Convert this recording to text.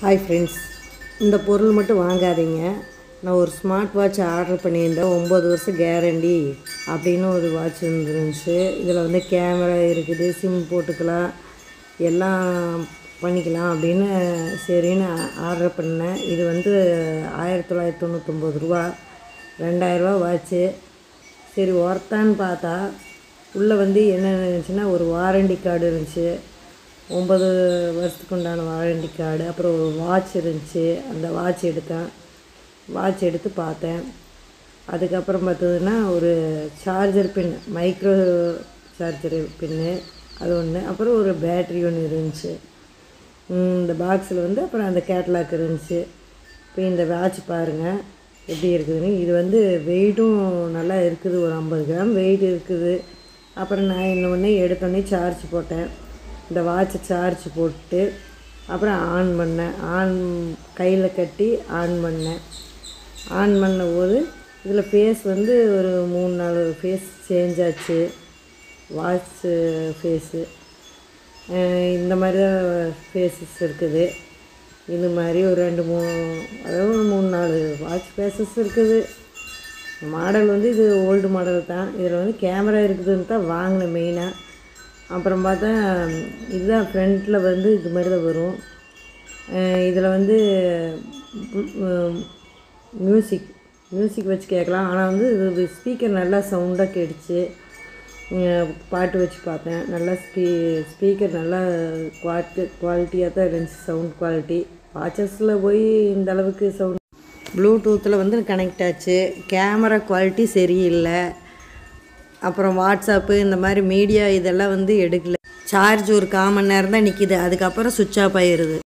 Hi friends, இந்த பொருள் மட்டும் வாங்காதீங்க. நான் ஒரு ஸ்மார்ட் வாட்ச் ஆர்டர் பண்ணியிருந்தேன். 9 வருஷம் கேரண்டி அப்படின்னு ஒரு வாட்ச் இருந்துருந்துச்சு. இதில் வந்து கேமரா இருக்குது, சிம் போட்டுக்கலாம், எல்லாம் பண்ணிக்கலாம் அப்படின்னு சரின்னு ஆர்டர் பண்ணேன். இது வந்து 1999 ரூபா, 2000 ரூபா வாட்ச்சு. சரி ஒர்த்தான்னு பார்த்தா உள்ளே வந்து என்ன இருந்துச்சுன்னா ஒரு வாரண்டி கார்டு இருந்துச்சு, 9 வருஷத்துக்கு உண்டான வாரண்டி கார்டு. அப்புறம் ஒரு வாட்ச் இருந்துச்சு. அந்த வாட்ச் எடுத்து பார்த்தேன். அதுக்கப்புறம் பார்த்ததுன்னா ஒரு சார்ஜர் பின், மைக்ரோ சார்ஜர் பின்னு அது ஒன்று. அப்புறம் ஒரு பேட்ரி ஒன்று இருந்துச்சு. இந்த பாக்ஸில் வந்து அப்புறம் அந்த கேட்லாக் இருந்துச்சு. இப்போ இந்த வாட்ச் பாருங்கள் எப்படி இருக்குதுன்னு. இது வந்து வெயிட்டும் நல்லா இருக்குது, ஒரு 50 கிராம் வெயிட் இருக்குது. அப்புறம் நான் இன்னொன்று எடுத்தோடனே சார்ஜ் போட்டேன். இந்த வாட்சை சார்ஜ் போட்டு அப்புறம் ஆன் பண்ணேன். கையில் கட்டி ஆன் பண்ண போது இதில் ஃபேஸ் வந்து ஒரு 3-4 ஃபேஸ் சேஞ்ச் ஆச்சு. வாட்ச்சு ஃபேஸு இந்த மாதிரி தான் ஃபேஸஸ் இருக்குது. இது மாதிரி ஒரு 2-3, அதாவது ஒரு 3-4 வாட்ச் ஃபேஸஸ் இருக்குது. மாடல் வந்து இது ஓல்டு மாடல் தான். இதில் வந்து கேமரா இருக்குதுன்னு தான் வாங்கினேன் மெயினாக. அப்புறம் பார்த்தா இதுதான் ஃப்ரண்ட்டில் வந்து இது மாதிரி தான் வரும். இதில் வந்து மியூசிக் வச்சு கேட்கலாம். ஆனால் வந்து இது ஸ்பீக்கர் நல்லா சவுண்டாக கேட்டுச்சு. பாட்டு வச்சு பார்த்தேன். நல்லா ஸ்பீக்கர் நல்லா குவாலிட்டியாக தான் இருந்துச்சு, சவுண்ட் குவாலிட்டி. வாட்சஸில் போய் இந்த அளவுக்கு சவுண்ட். ப்ளூடூத்தில் வந்து கனெக்ட் ஆச்சு. கேமரா குவாலிட்டி சரியில்லை. அப்புறம் வாட்ஸ்அப்பு இந்த மாதிரி மீடியா இதெல்லாம் வந்து எடுக்கலை. சார்ஜ் ஒரு 1/4 மணி நேரம் தான் நிற்கிது. அதுக்கப்புறம் சுவிட்ச் ஆஃப் ஆயிடுது.